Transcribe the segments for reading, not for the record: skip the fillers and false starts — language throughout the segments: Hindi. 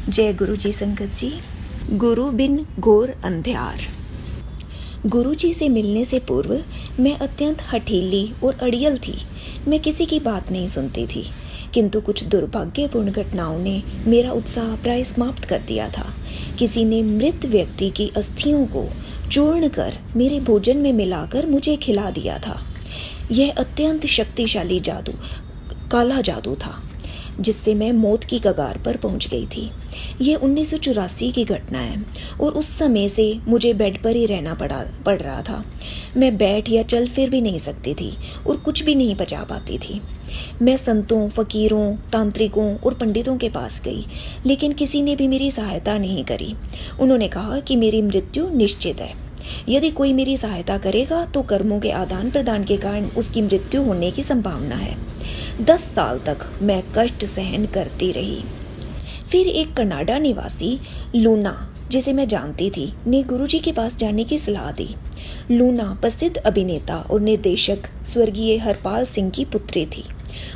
जय गुरु जी संगत जी। गुरु बिन घोर अंधियार। गुरु जी से मिलने से पूर्व मैं अत्यंत हठीली और अड़ियल थी। मैं किसी की बात नहीं सुनती थी, किंतु कुछ दुर्भाग्यपूर्ण घटनाओं ने मेरा उत्साह प्राय समाप्त कर दिया था। किसी ने मृत व्यक्ति की अस्थियों को चूर्ण कर मेरे भोजन में मिलाकर मुझे खिला दिया था। यह अत्यंत शक्तिशाली जादू, काला जादू था, जिससे मैं मौत की कगार पर पहुंच गई थी। यह 1984 की घटना है और उस समय से मुझे बेड पर ही रहना पड़ रहा था। मैं बैठ या चल फिर भी नहीं सकती थी और कुछ भी नहीं पचा पाती थी। मैं संतों, फकीरों, तांत्रिकों और पंडितों के पास गई, लेकिन किसी ने भी मेरी सहायता नहीं करी। उन्होंने कहा कि मेरी मृत्यु निश्चित है। यदि कोई मेरी सहायता करेगा तो कर्मों के आदान प्रदान के कारण उसकी मृत्यु होने की संभावना है। 10 साल तक मैं कष्ट सहन करती रही। फिर एक कनाडा निवासी लूना, जिसे मैं जानती थी, ने गुरुजी के पास जाने की सलाह दी। लूना प्रसिद्ध अभिनेता और निर्देशक स्वर्गीय हरपाल सिंह की पुत्री थी।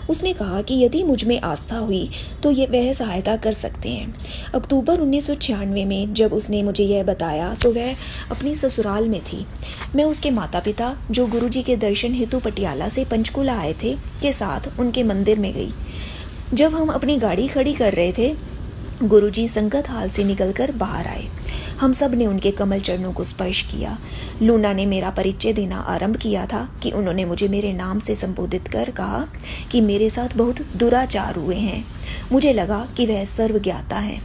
उसने कहा कि यदि मुझ में आस्था हुई तो वह सहायता कर सकते हैं। अक्टूबर 1996 में जब उसने मुझे यह बताया तो वह अपनी ससुराल में थी। मैं उसके माता पिता, जो गुरुजी के दर्शन हेतु पटियाला से पंचकुला आए थे, के साथ उनके मंदिर में गई। जब हम अपनी गाड़ी खड़ी कर रहे थे, गुरुजी संगत हाल से निकलकर बाहर आए। हम सब ने उनके कमल चरणों को स्पर्श किया। लूना ने मेरा परिचय देना आरंभ किया था कि उन्होंने मुझे मेरे नाम से संबोधित कर कहा कि मेरे साथ बहुत दुराचार हुए हैं। मुझे लगा कि वह सर्वज्ञाता है।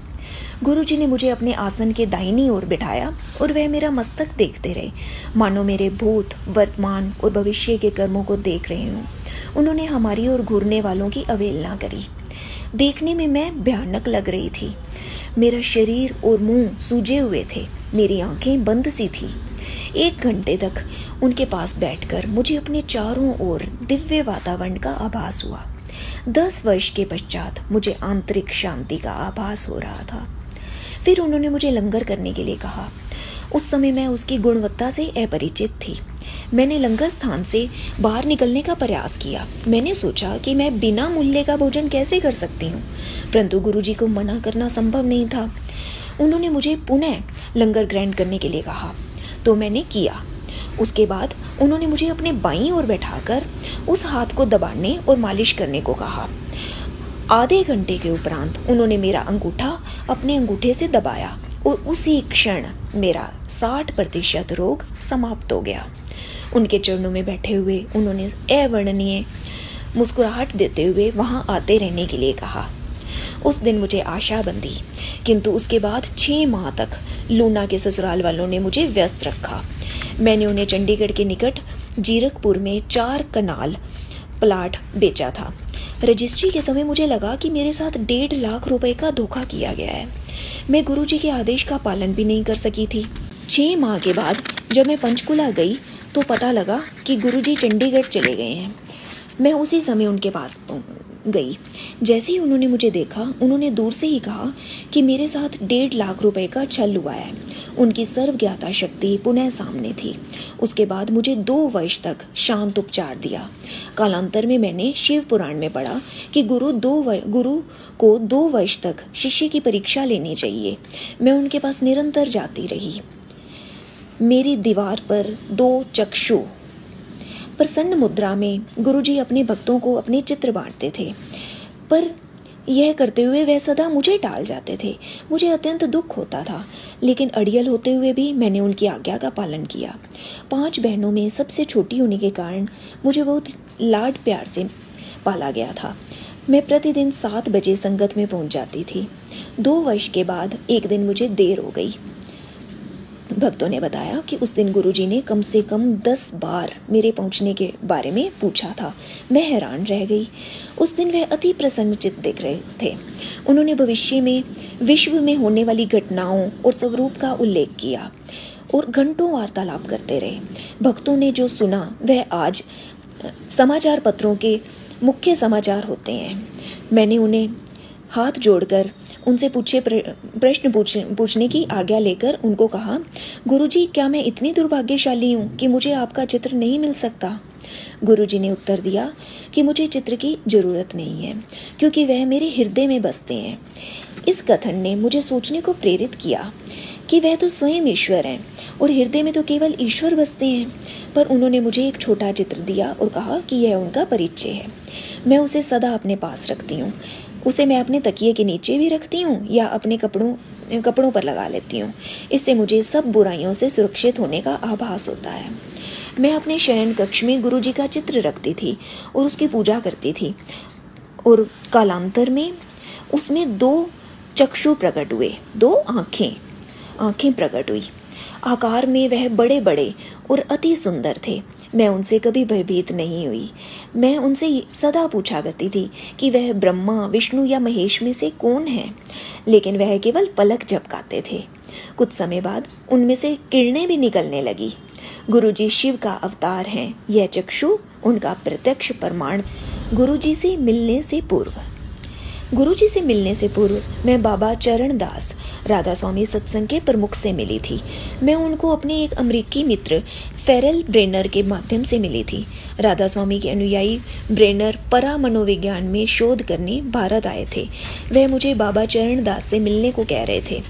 गुरुजी ने मुझे अपने आसन के दाहिनी ओर बिठाया और वह मेरा मस्तक देखते रहे, मानो मेरे भूत, वर्तमान और भविष्य के कर्मों को देख रहे हों। उन्होंने हमारी ओर घूरने वालों की अवहेलना करी। देखने में मैं भयानक लग रही थी। मेरा शरीर और मुंह सूजे हुए थे, मेरी आंखें बंद सी थी। 1 घंटे तक उनके पास बैठकर मुझे अपने चारों ओर दिव्य वातावरण का आभास हुआ। 10 वर्ष के पश्चात मुझे आंतरिक शांति का आभास हो रहा था। फिर उन्होंने मुझे लंगर करने के लिए कहा। उस समय मैं उसकी गुणवत्ता से अपरिचित थी। मैंने लंगर स्थान से बाहर निकलने का प्रयास किया। मैंने सोचा कि मैं बिना मूल्य का भोजन कैसे कर सकती हूँ, परंतु गुरुजी को मना करना संभव नहीं था। उन्होंने मुझे पुनः लंगर ग्रहण करने के लिए कहा, तो मैंने किया। उसके बाद उन्होंने मुझे अपने बाईं ओर बैठाकर उस हाथ को दबाने और मालिश करने को कहा। आधे घंटे के उपरांत उन्होंने मेरा अंगूठा अपने अंगूठे से दबाया और उसी क्षण मेरा 60% रोग समाप्त हो गया। उनके चरणों में बैठे हुए उन्होंने अवर्णनीय मुस्कुराहट देते हुए वहां आते रहने के लिए कहा। उस दिन मुझे आशा बंधी, किंतु उसके बाद 6 माह तक लूना के ससुराल वालों ने मुझे व्यस्त रखा। मैंने उन्हें चंडीगढ़ के निकट जीरकपुर में 4 कनाल प्लाट बेचा था। रजिस्ट्री के समय मुझे लगा कि मेरे साथ 1.5 लाख रुपए का धोखा किया गया है। मैं गुरुजी के आदेश का पालन भी नहीं कर सकी थी। 6 माह के बाद जब मैं पंचकुला गई तो पता लगा कि गुरुजी चंडीगढ़ चले गए हैं। मैं उसी समय उनके पास गई। जैसे ही उन्होंने मुझे देखा, उन्होंने दूर से ही कहा कि मेरे साथ 1.5 लाख रुपए का छल हुआ है। उनकी सर्वज्ञाता शक्ति पुनः सामने थी। उसके बाद मुझे 2 वर्ष तक शांत उपचार दिया। कालांतर में मैंने शिव पुराण में पढ़ा कि गुरु को 2 वर्ष तक शिष्य की परीक्षा लेनी चाहिए। मैं उनके पास निरंतर जाती रही। मेरी दीवार पर 2 चक्षु प्रसन्न मुद्रा में गुरुजी अपने भक्तों को अपने चित्र बांटते थे, पर यह करते हुए वह सदा मुझे टाल जाते थे। मुझे अत्यंत दुख होता था, लेकिन अड़ियल होते हुए भी मैंने उनकी आज्ञा का पालन किया। 5 बहनों में सबसे छोटी होने के कारण मुझे बहुत लाड प्यार से पाला गया था। मैं प्रतिदिन 7 बजे संगत में पहुंच जाती थी। 2 वर्ष के बाद एक दिन मुझे देर हो गई। भक्तों ने बताया कि उस दिन गुरुजी ने कम से कम 10 बार मेरे पहुंचने के बारे में पूछा था। मैं हैरान रह गई। उस दिन वह अति प्रसन्नचित्त दिख रहे थे। उन्होंने भविष्य में विश्व में होने वाली घटनाओं और स्वरूप का उल्लेख किया और घंटों वार्तालाप करते रहे। भक्तों ने जो सुना वह आज समाचार पत्रों के मुख्य समाचार होते हैं। मैंने उन्हें हाथ जोड़कर उनसे प्रश्न पूछने की आज्ञा लेकर उनको कहा, गुरुजी, क्या मैं इतनी दुर्भाग्यशाली हूँ कि मुझे आपका चित्र नहीं मिल सकता? गुरुजी ने उत्तर दिया कि मुझे चित्र की ज़रूरत नहीं है, क्योंकि वह मेरे हृदय में बसते हैं। इस कथन ने मुझे सोचने को प्रेरित किया कि वह तो स्वयं ईश्वर हैं और हृदय में तो केवल ईश्वर बसते हैं। पर उन्होंने मुझे एक छोटा चित्र दिया और कहा कि यह उनका परिचय है। मैं उसे सदा अपने पास रखती हूँ। उसे मैं अपने तकिए के नीचे भी रखती हूँ या अपने कपड़ों पर लगा लेती हूँ। इससे मुझे सब बुराइयों से सुरक्षित होने का आभास होता है। मैं अपने शयन कक्ष में गुरुजी का चित्र रखती थी और उसकी पूजा करती थी, और कालांतर में उसमें 2 चक्षु प्रकट हुए, 2 आँखें प्रकट हुई। आकार में वह बड़े बड़े और अति सुंदर थे। मैं उनसे कभी भयभीत नहीं हुई। मैं उनसे सदा पूछा करती थी कि वह ब्रह्मा, विष्णु या महेश में से कौन है, लेकिन वह केवल पलक झपकाते थे। कुछ समय बाद उनमें से किरणें भी निकलने लगी। गुरुजी शिव का अवतार हैं, यह चक्षु उनका प्रत्यक्ष प्रमाण। गुरुजी से मिलने से पूर्व मैं बाबा चरणदास राधा स्वामी सत्संग के प्रमुख से मिली थी। मैं उनको अपने एक अमेरिकी मित्र फेरल ब्रेनर के माध्यम से मिली थी। राधा स्वामी के अनुयायी ब्रेनर परा मनोविज्ञान में शोध करने भारत आए थे। वह मुझे बाबा चरणदास से मिलने को कह रहे थे।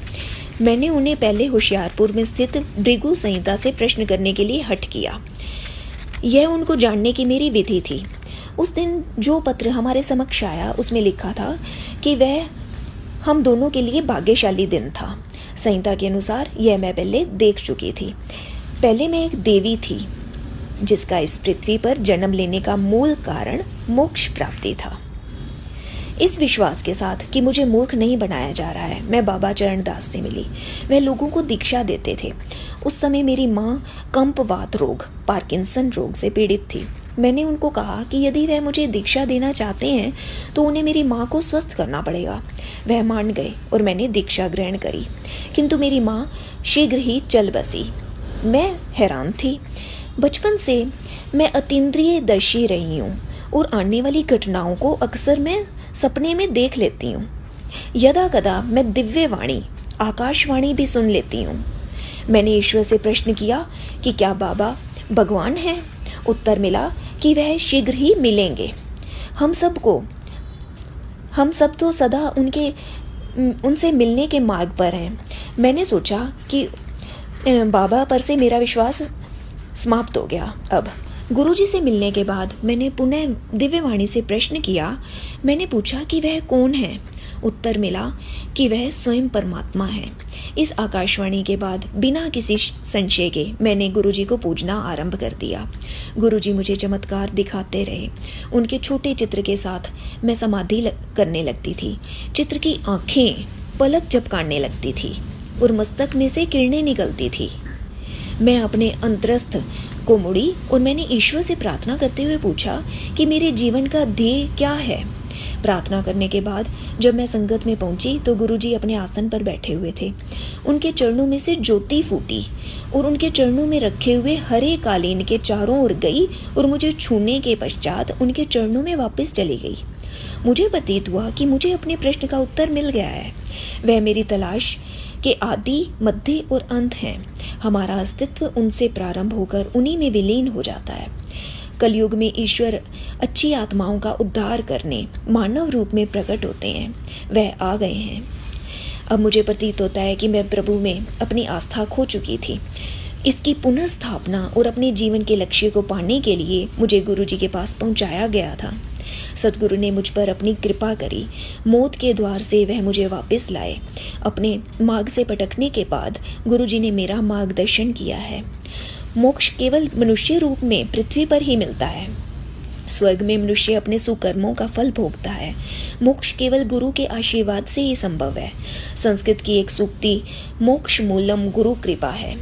मैंने उन्हें पहले होशियारपुर में स्थित भृगु संहिता से प्रश्न करने के लिए हठ किया। यह उनको जानने की मेरी विधि थी। उस दिन जो पत्र हमारे समक्ष आया उसमें लिखा था कि वह हम दोनों के लिए भाग्यशाली दिन था। संहिता के अनुसार यह मैं पहले देख चुकी थी। पहले मैं एक देवी थी जिसका इस पृथ्वी पर जन्म लेने का मूल कारण मोक्ष प्राप्ति था। इस विश्वास के साथ कि मुझे मूर्ख नहीं बनाया जा रहा है, मैं बाबा चरणदास से मिली। वह लोगों को दीक्षा देते थे। उस समय मेरी माँ कंपवात रोग, पार्किंसन रोग से पीड़ित थी। मैंने उनको कहा कि यदि वह मुझे दीक्षा देना चाहते हैं तो उन्हें मेरी माँ को स्वस्थ करना पड़ेगा। वह मान गए और मैंने दीक्षा ग्रहण करी, किंतु मेरी माँ शीघ्र ही चल बसी। मैं हैरान थी। बचपन से मैं अतीन्द्रिय दर्शी रही हूँ और आने वाली घटनाओं को अक्सर मैं सपने में देख लेती हूँ। यदा कदा मैं दिव्य वाणी, आकाशवाणी भी सुन लेती हूँ। मैंने ईश्वर से प्रश्न किया कि क्या बाबा भगवान हैं? उत्तर मिला कि वह शीघ्र ही मिलेंगे। हम सब तो सदा उनसे मिलने के मार्ग पर हैं। मैंने सोचा कि बाबा पर से मेरा विश्वास समाप्त हो गया। अब गुरुजी से मिलने के बाद मैंने पुनः दिव्यवाणी से प्रश्न किया। मैंने पूछा कि वह कौन है? उत्तर मिला कि वह स्वयं परमात्मा है। इस आकाशवाणी के बाद बिना किसी संशय के मैंने गुरुजी को पूजना आरंभ कर दिया। गुरुजी मुझे चमत्कार दिखाते रहे। उनके छोटे चित्र के साथ मैं समाधि करने लगती थी। चित्र की आँखें पलक झपकाने लगती थी और मस्तक में से किरणें निकलती थी। मैं अपने अंतरस्थ को मुड़ी और मैंने ईश्वर से प्रार्थना करते हुए पूछा कि मेरे जीवन का ध्येय क्या है। प्रार्थना करने के बाद जब मैं संगत में पहुंची तो गुरुजी अपने आसन पर बैठे हुए थे। उनके चरणों में से ज्योति फूटी और उनके चरणों में रखे हुए हरे कालीन के चारों ओर गई और मुझे छूने के पश्चात उनके चरणों में वापस चली गई। मुझे प्रतीत हुआ कि मुझे अपने प्रश्न का उत्तर मिल गया है। वह मेरी तलाश के आदि, मध्य और अंत हैं। हमारा अस्तित्व उनसे प्रारंभ होकर उन्हीं में विलीन हो जाता है। कलयुग में ईश्वर अच्छी आत्माओं का उद्धार करने मानव रूप में प्रकट होते हैं। वह आ गए हैं। अब मुझे प्रतीत होता है कि मैं प्रभु में अपनी आस्था खो चुकी थी। इसकी पुनर्स्थापना और अपने जीवन के लक्ष्य को पाने के लिए मुझे गुरुजी के पास पहुंचाया गया था। सतगुरु ने मुझ पर अपनी कृपा करी। मौत के द्वार से वह मुझे वापस लाए। अपने मार्ग से भटकने के बाद गुरुजी ने मेरा मार्गदर्शन किया है। मोक्ष केवल मनुष्य रूप में पृथ्वी पर ही मिलता है। स्वर्ग में मनुष्य अपने सुकर्मों का फल भोगता है। मोक्ष केवल गुरु के आशीर्वाद से ही संभव है। संस्कृत की एक सूक्ति मोक्ष मूलम गुरु कृपा है,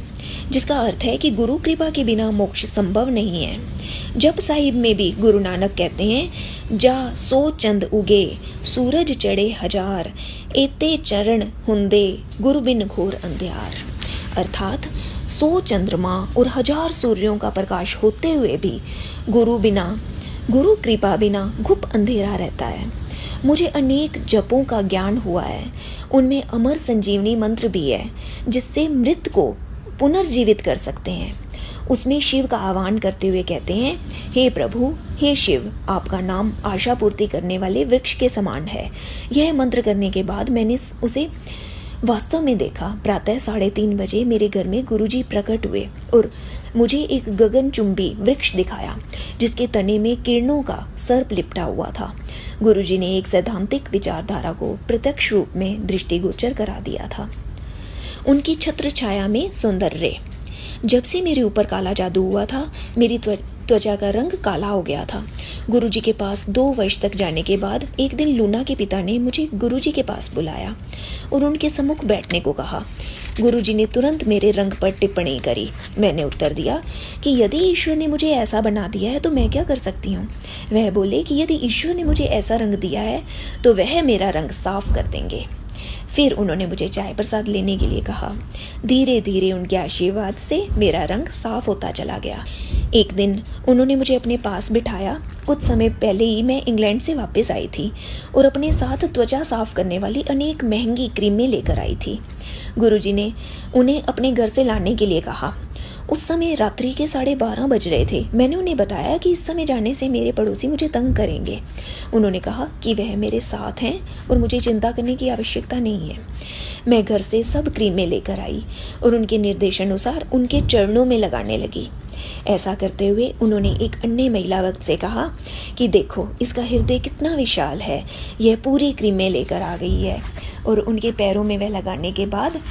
जिसका अर्थ है कि गुरु कृपा के बिना मोक्ष संभव नहीं है। जप साहिब में भी गुरु नानक कहते हैं, जा सो चंद उगे सूरज चढ़े हजार, एते चरण हुंदे गुरु बिन घोर अंधियार। अर्थात 100 चंद्रमा और 1000 सूर्यों का प्रकाश होते हुए भी गुरु कृपा बिना गुप अंधेरा रहता है। मुझे अनेक जपों का ज्ञान हुआ है, उनमें अमर संजीवनी मंत्र भी है जिससे मृत को पुनर्जीवित कर सकते हैं। उसमें शिव का आह्वान करते हुए कहते हैं, हे प्रभु, हे शिव, आपका नाम आशा पूर्ति करने वाले वृक्ष के समान है। यह मंत्र करने के बाद मैंने उसे वास्तव में देखा। प्रातः 3:30 बजे मेरे घर में गुरुजी प्रकट हुए और मुझे एक गगनचुंबी वृक्ष दिखाया जिसके तने में किरणों का सर्प लिपटा हुआ था। गुरुजी ने एक सैद्धांतिक विचारधारा को प्रत्यक्ष रूप में दृष्टिगोचर करा दिया था। उनकी छत्र छाया में सौंदर्य। जब से मेरे ऊपर काला जादू हुआ था, मेरी त्वचा का रंग काला हो गया था। गुरुजी के पास 2 वर्ष तक जाने के बाद एक दिन लूना के पिता ने मुझे गुरुजी के पास बुलाया और उनके सम्मुख बैठने को कहा। गुरुजी ने तुरंत मेरे रंग पर टिप्पणी करी। मैंने उत्तर दिया कि यदि ईश्वर ने मुझे ऐसा बना दिया है तो मैं क्या कर सकती हूँ। वह बोले कि यदि ईश्वर ने मुझे ऐसा रंग दिया है तो वह मेरा रंग साफ कर देंगे। फिर उन्होंने मुझे चाय प्रसाद लेने के लिए कहा। धीरे धीरे उनके आशीर्वाद से मेरा रंग साफ होता चला गया। एक दिन उन्होंने मुझे अपने पास बिठाया। कुछ समय पहले ही मैं इंग्लैंड से वापस आई थी और अपने साथ त्वचा साफ करने वाली अनेक महंगी क्रीमें लेकर आई थी। गुरुजी ने उन्हें अपने घर से लाने के लिए कहा। उस समय रात्रि के 12:30 बज रहे थे। मैंने उन्हें बताया कि इस समय जाने से मेरे पड़ोसी मुझे तंग करेंगे। उन्होंने कहा कि वह मेरे साथ हैं और मुझे चिंता करने की आवश्यकता नहीं है। मैं घर से सब क्रीमें लेकर आई और उनके निर्देशानुसार उनके चरणों में लगाने लगी। ऐसा करते हुए उन्होंने एक अन्य महिला वक्त से कहा कि देखो, इसका हृदय कितना विशाल है, यह पूरी क्रीमें लेकर आ गई है। और उनके पैरों में वह लगाने के बाद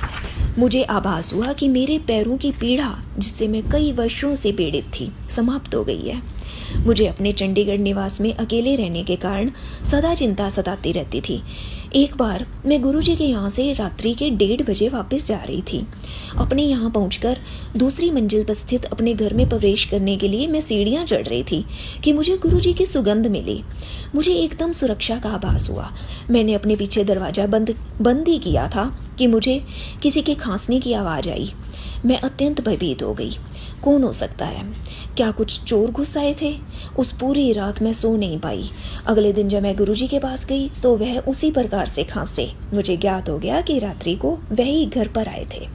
मुझे आभास हुआ कि मेरे पैरों की पीड़ा, जिससे मैं कई वर्षों से पीड़ित थी, समाप्त हो गई है। मुझे अपने चंडीगढ़ निवास में अकेले रहने के कारण सदा चिंता सताती रहती थी। एक बार मैं गुरुजी के यहाँ से रात्रि के 1:30 बजे वापस जा रही थी। अपने यहाँ पहुँचकर दूसरी मंजिल पर स्थित अपने घर में प्रवेश करने के लिए मैं सीढ़ियाँ चढ़ रही थी कि मुझे गुरुजी की सुगंध मिली। मुझे एकदम सुरक्षा का आभास हुआ। मैंने अपने पीछे दरवाज़ा बंद ही किया था कि मुझे किसी के खांसने की आवाज़ आई। मैं अत्यंत भयभीत हो गई। कौन हो सकता है? क्या कुछ चोर घुस आए थे? उस पूरी रात मैं सो नहीं पाई। अगले दिन जब मैं गुरुजी के पास गई तो वह उसी प्रकार से खांसे। मुझे ज्ञात हो गया कि रात्रि को वह ही घर पर आए थे।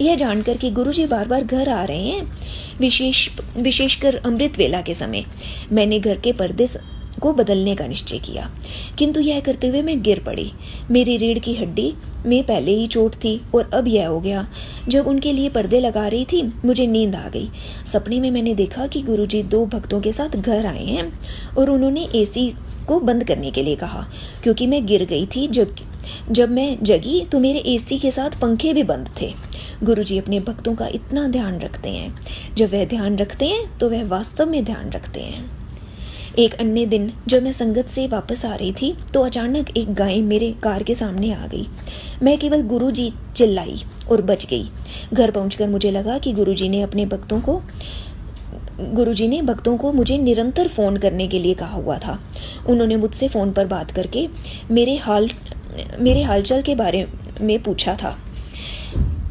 यह जानकर कि गुरुजी बार बार घर आ रहे हैं, विशेषकर अमृत वेला के समय, मैंने घर के पर्दे को बदलने का निश्चय किया। किंतु यह करते हुए मैं गिर पड़ी। मेरी रीढ़ की हड्डी में पहले ही चोट थी और अब यह हो गया। जब उनके लिए पर्दे लगा रही थी, मुझे नींद आ गई। सपने में मैंने देखा कि गुरुजी 2 भक्तों के साथ घर आए हैं और उन्होंने एसी को बंद करने के लिए कहा, क्योंकि मैं गिर गई थी। जब मैं जगी तो मेरे एसी के साथ पंखे भी बंद थे। गुरुजी अपने भक्तों का इतना ध्यान रखते हैं। जब वह ध्यान रखते हैं तो वह वास्तव में ध्यान रखते हैं। एक अन्य दिन जब मैं संगत से वापस आ रही थी तो अचानक एक गाय मेरे कार के सामने आ गई। मैं केवल गुरुजी चिल्लाई और बच गई। घर पहुंचकर मुझे लगा कि गुरुजी ने भक्तों को मुझे निरंतर फ़ोन करने के लिए कहा हुआ था। उन्होंने मुझसे फ़ोन पर बात करके मेरे हालचाल के बारे में पूछा था।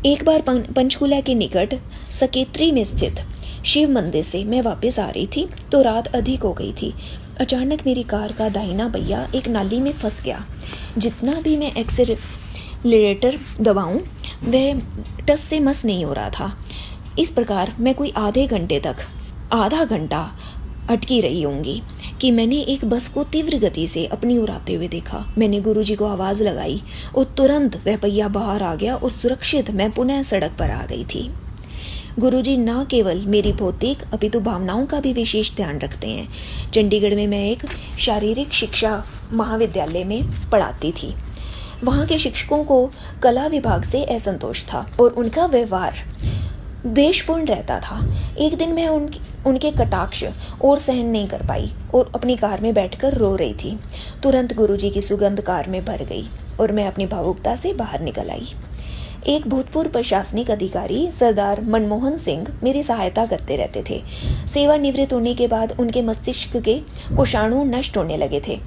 एक बार पंचकुला के निकट सकेत्री में स्थित शिव मंदिर से मैं वापस आ रही थी तो रात अधिक हो गई थी। अचानक मेरी कार का दाहिना पहिया एक नाली में फंस गया। जितना भी मैं एक्सीलरेटर दबाऊं, वह टस से मस नहीं हो रहा था। इस प्रकार मैं कोई आधा घंटा अटकी रही होंगी कि मैंने एक बस को तीव्र गति से अपनी ओर आते हुए देखा। मैंने गुरुजी को आवाज़ लगाई और तुरंत वह पहिया बाहर आ गया और सुरक्षित मैं पुनः सड़क पर आ गई थी। गुरुजी न केवल मेरी भौतिक अपितु भावनाओं का भी विशेष ध्यान रखते हैं। चंडीगढ़ में मैं एक शारीरिक शिक्षा महाविद्यालय में पढ़ाती थी। वहाँ के शिक्षकों को कला विभाग से असंतोष था और उनका व्यवहार द्वेषपूर्ण रहता था। एक दिन मैं उनके कटाक्ष और सहन नहीं कर पाई और अपनी कार में बैठकर रो रही थी। तुरंत गुरुजी की सुगंध कार में भर गई और मैं अपनी भावुकता से बाहर निकल आई। एक भूतपूर्व प्रशासनिक अधिकारी सरदार मनमोहन सिंह मेरी सहायता करते रहते थे। सेवानिवृत्त होने के बाद उनके मस्तिष्क के कोषाणु नष्ट होने लगे थे।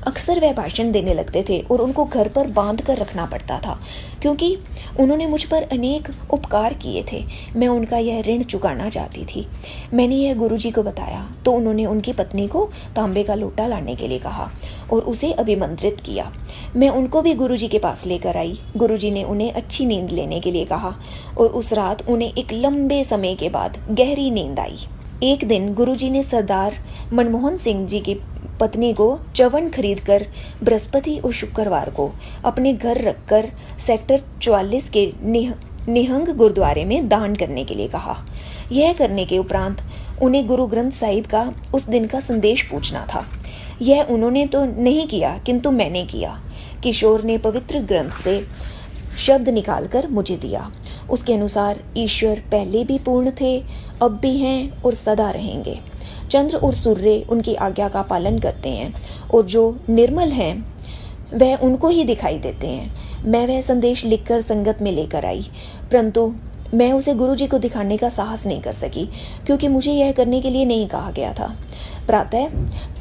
अक्सर वह भाषण देने लगते थे और उनको घर पर बांध कर रखना पड़ता था, क्योंकि उन्होंने मुझ पर अनेक उपकार किए थे। मैं उनका यह ऋण चुकाना चाहती थी। मैंने यह गुरुजी को बताया तो उन्होंने उनकी पत्नी को तांबे का लोटा लाने के लिए कहा और उसे अभिमंत्रित किया। मैं उनको भी गुरुजी के पास लेकर आई। गुरुजी ने उन्हें अच्छी नींद लेने के लिए कहा और उस रात उन्हें एक लंबे समय के बाद गहरी नींद आई। एक दिन गुरुजी ने सरदार मनमोहन सिंह जी की पत्नी को चवन खरीदकर बृहस्पति और शुक्रवार को अपने घर रखकर सेक्टर 44 के निहंग गुरुद्वारे में दान करने के लिए कहा। यह करने के उपरांत उन्हें गुरु ग्रंथ साहिब का उस दिन का संदेश पूछना था। यह उन्होंने तो नहीं किया, किंतु मैंने किया। किशोर ने पवित्र ग्रंथ से शब्द निकालकर मुझे दिया। उसके अनुसार ईश्वर पहले भी पूर्ण थे, अब भी हैं और सदा रहेंगे। चंद्र और सूर्य उनकी आज्ञा का पालन करते हैं और जो निर्मल हैं वह उनको ही दिखाई देते हैं। मैं वह संदेश लिखकर संगत में लेकर आई, परंतु मैं उसे गुरुजी को दिखाने का साहस नहीं कर सकी, क्योंकि मुझे यह करने के लिए नहीं कहा गया था। प्रातः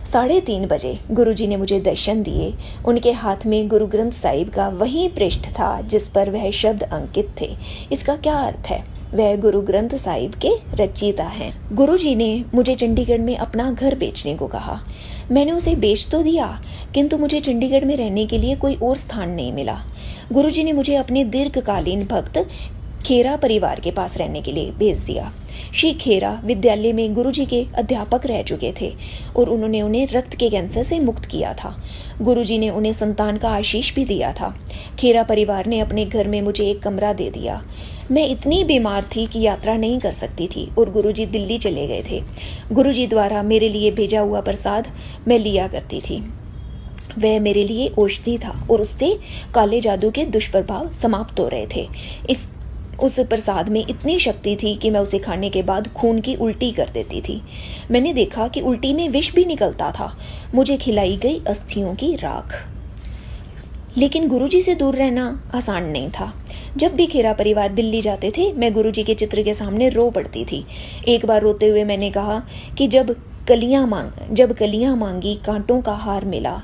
3:30 बजे गुरुजी ने मुझे दर्शन दिए। उनके हाथ में गुरु ग्रंथ साहिब का वही पृष्ठ था जिस पर वह शब्द अंकित थे। इसका क्या अर्थ है? वह गुरु ग्रंथ साहिब के रचयिता हैं। गुरुजी ने मुझे चंडीगढ़ में अपना घर बेचने को कहा। मैंने उसे बेच तो दिया, किंतु मुझे चंडीगढ़ में रहने के लिए कोई और स्थान नहीं मिला। गुरुजी ने मुझे अपने दीर्घकालीन भक्त खेरा परिवार के पास रहने के लिए भेज दिया। श्री खेरा विद्यालय में गुरुजी के अध्यापक रह चुके थे और उन्होंने उन्हें रक्त के कैंसर से मुक्त किया था। गुरुजी ने उन्हें संतान का आशीष भी दिया था। खेरा परिवार ने अपने घर में मुझे एक कमरा दे दिया। मैं इतनी बीमार थी कि यात्रा नहीं कर सकती थी और गुरुजी दिल्ली चले गए थे। गुरुजी द्वारा मेरे लिए भेजा हुआ प्रसाद मैं लिया करती थी। वह मेरे लिए औषधि था और उससे काले जादू के दुष्प्रभाव समाप्त हो रहे थे। उस प्रसाद में इतनी शक्ति थी कि मैं उसे खाने के बाद खून की उल्टी कर देती थी। मैंने देखा कि उल्टी में विष भी निकलता था। मुझे खिलाई गई अस्थियों की राख। लेकिन गुरुजी से दूर रहना आसान नहीं था। जब भी खेरा परिवार दिल्ली जाते थे, मैं गुरुजी के चित्र के सामने रो पड़ती थी। एक बार रोते हुए मैंने कहा कि जब कलियां मांगी कांटों का हार मिला।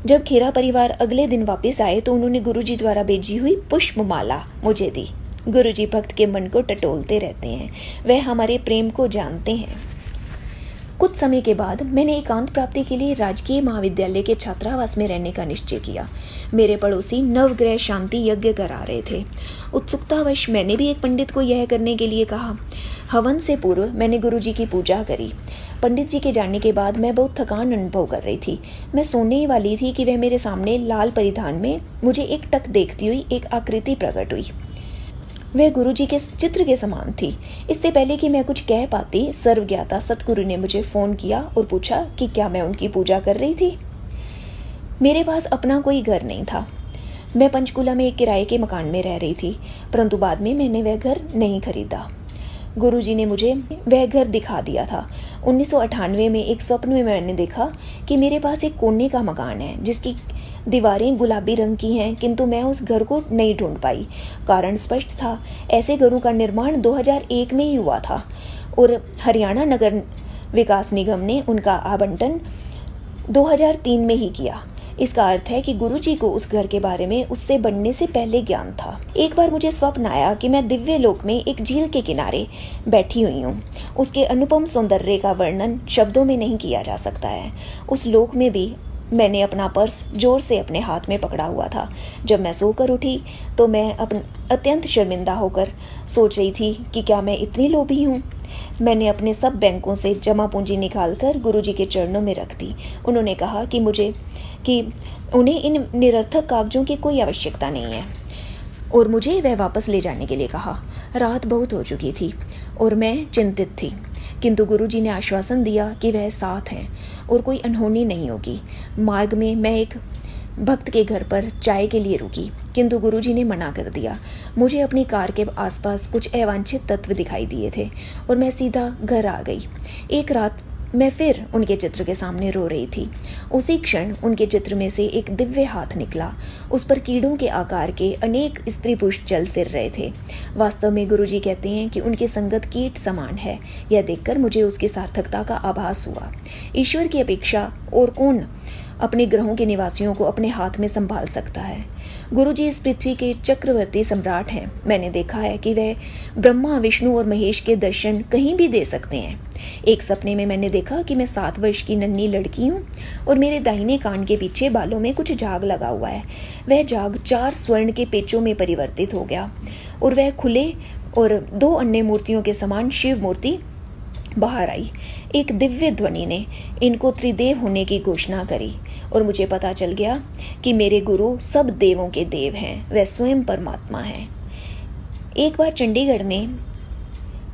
जब खेरा परिवार अगले दिन वापस आए तो उन्होंने गुरुजी द्वारा भेजी हुई पुष्पमाला मुझे दी। गुरुजी भक्त के मन को टटोलते रहते हैं। वह हमारे प्रेम को जानते हैं। कुछ समय के बाद मैंने एकांत प्राप्ति के लिए राजकीय महाविद्यालय के छात्रावास में रहने का निश्चय किया। मेरे पड़ोसी नवग्रह शांति यज्ञ करा रहे थे। उत्सुकतावश मैंने भी एक पंडित को यह करने के लिए कहा। हवन से पूर्व मैंने गुरुजी की पूजा करी। पंडित जी के जाने के बाद मैं बहुत थकान अनुभव कर रही थी। मैं सोने ही वाली थी कि वह मेरे सामने लाल परिधान में मुझे एकटक देखती हुई एक आकृति प्रकट हुई। वह गुरुजी के चित्र के समान थी। इससे पहले कि मैं कुछ कह पाती, सर्वज्ञाता सतगुरु ने मुझे फोन किया और पूछा कि क्या मैं उनकी पूजा कर रही थी। मेरे पास अपना कोई घर नहीं था। मैं पंचकुला में एक किराए के मकान में रह रही थी, परंतु बाद में मैंने वह घर नहीं खरीदा। गुरुजी ने मुझे वह घर दिखा दिया था। 1998 में एक स्वप्न में मैंने देखा कि मेरे पास एक कोने का मकान है जिसकी दीवारें गुलाबी रंग की हैं, किंतु मैं उस घर को नहीं ढूंढ पाई। कारण स्पष्ट था, ऐसे घरों का निर्माण 2001 में ही हुआ था और हरियाणा नगर विकास निगम ने उनका आवंटन 2003 में ही किया। इसका अर्थ है कि गुरुजी को उस घर के बारे में उससे बनने से पहले ज्ञान था। एक बार मुझे स्वप्न आया कि मैं दिव्य लोक में एक झील के किनारे बैठी हुई हूँ। उसके अनुपम सौंदर्य का वर्णन शब्दों में नहीं किया जा सकता है। उस लोक में भी मैंने अपना पर्स जोर से अपने हाथ में पकड़ा हुआ था। जब मैं सोकर उठी तो मैं अत्यंत शर्मिंदा होकर सोच रही थी कि क्या मैं इतनी लोभी हूँ। मैंने अपने सब बैंकों से जमा पूंजी निकालकर गुरुजी के चरणों में रख दी। उन्होंने कहा कि उन्हें इन निरर्थक कागजों की कोई आवश्यकता नहीं है और मुझे वह वापस ले जाने के लिए कहा। रात बहुत हो चुकी थी और मैं चिंतित थी, किंतु गुरुजी ने आश्वासन दिया कि वह साथ हैं और कोई अनहोनी नहीं होगी। मार्ग में मैं एक भक्त के घर पर चाय के लिए रुकी, किंतु गुरुजी ने मना कर दिया। मुझे अपनी कार के आसपास कुछ अवांछित तत्व दिखाई दिए थे और मैं सीधा घर आ गई। एक रात मैं फिर उनके चित्र के सामने रो रही थी। उसी क्षण उनके चित्र में से एक दिव्य हाथ निकला। उस पर कीड़ों के आकार के अनेक स्त्री पुरुष चल फिर रहे थे। वास्तव में गुरुजी कहते हैं कि उनकी संगत कीट समान है। यह देखकर मुझे उसकी सार्थकता का आभास हुआ। ईश्वर की अपेक्षा और कौन अपने ग्रहों के निवासियों को अपने हाथ में संभाल सकता है। गुरुजी इस पृथ्वी के चक्रवर्ती सम्राट हैं। मैंने देखा है कि वह ब्रह्मा, विष्णु और महेश के दर्शन कहीं भी दे सकते हैं। एक सपने में मैंने देखा कि मैं 7 वर्ष की नन्ही लड़की हूँ और मेरे दाहिने कान के पीछे बालों में कुछ झाग लगा हुआ है। वह झाग 4 स्वर्ण के पेचों में परिवर्तित हो गया और वह खुले और 2 अन्य मूर्तियों के समान शिव मूर्ति बाहर आई। एक दिव्य ध्वनि ने इनको त्रिदेव होने की घोषणा करी और मुझे पता चल गया कि मेरे गुरु सब देवों के देव हैं, वह स्वयं परमात्मा हैं। एक बार चंडीगढ़ में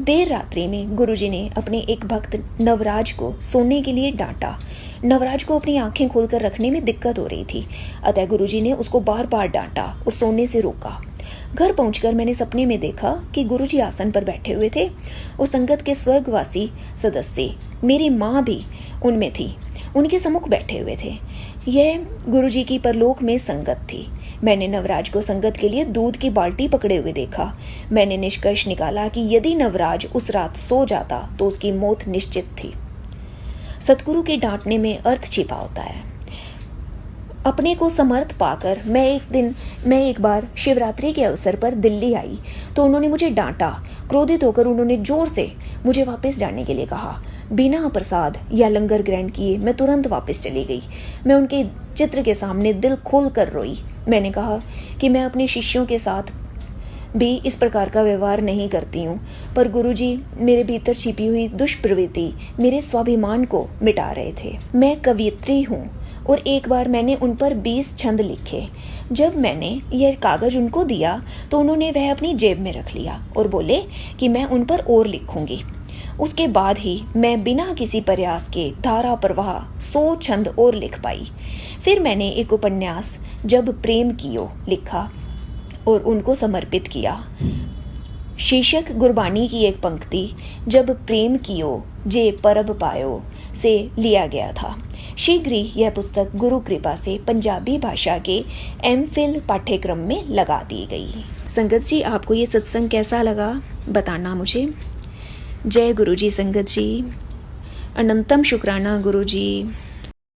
देर रात्रि में गुरुजी ने अपने एक भक्त नवराज को सोने के लिए डांटा। नवराज को अपनी आंखें खोलकर रखने में दिक्कत हो रही थी, अतः गुरुजी ने उसको बार बार डांटा और सोने से रोका। घर पहुंचकर मैंने सपने में देखा कि गुरुजी आसन पर बैठे हुए थे और संगत के स्वर्गवासी सदस्य, मेरी माँ भी उनमें थी, उनके सम्मुख बैठे हुए थे। यह गुरुजी की परलोक में संगत थी। मैंने नवराज को संगत के लिए दूध की बाल्टी पकड़े हुए देखा। मैंने निष्कर्ष निकाला कि यदि नवराज उस रात सो जाता तो उसकी मौत निश्चित थी। सतगुरु के डांटने में अर्थ छिपा होता है। अपने को समर्थ पाकर मैं एक बार शिवरात्रि के अवसर पर दिल्ली आई तो उन्होंने मुझे डांटा। क्रोधित होकर उन्होंने जोर से मुझे वापस जाने के लिए कहा। बिना प्रसाद या लंगर ग्रहण किए मैं तुरंत वापस चली गई। मैं उनके चित्र के सामने दिल खोल कर रोई। मैंने कहा कि मैं अपने शिष्यों के साथ भी इस प्रकार का व्यवहार नहीं करती हूँ, पर गुरुजी मेरे भीतर छिपी हुई दुष्प्रवृत्ति, मेरे स्वाभिमान को मिटा रहे थे। मैं कवियत्री हूँ और एक बार मैंने उन पर 20 छंद लिखे। जब मैंने यह कागज उनको दिया तो उन्होंने वह अपनी जेब में रख लिया और बोले कि मैं उन पर और लिखूंगी। उसके बाद ही मैं बिना किसी प्रयास के धारा प्रवाह 100 छंद और लिख पाई। फिर मैंने एक उपन्यास जब प्रेम कियो लिखा और उनको समर्पित किया। शीर्षक गुरबानी की एक पंक्ति जब प्रेम कियो जे परब पायो से लिया गया था। शीघ्र ही यह पुस्तक गुरु कृपा से पंजाबी भाषा के एमफिल पाठ्यक्रम में लगा दी गई। संगत जी, आपको ये सत्संग कैसा लगा बताना मुझे। जय गुरु जी। संगत जी, अनंतम शुक्राना गुरु जी।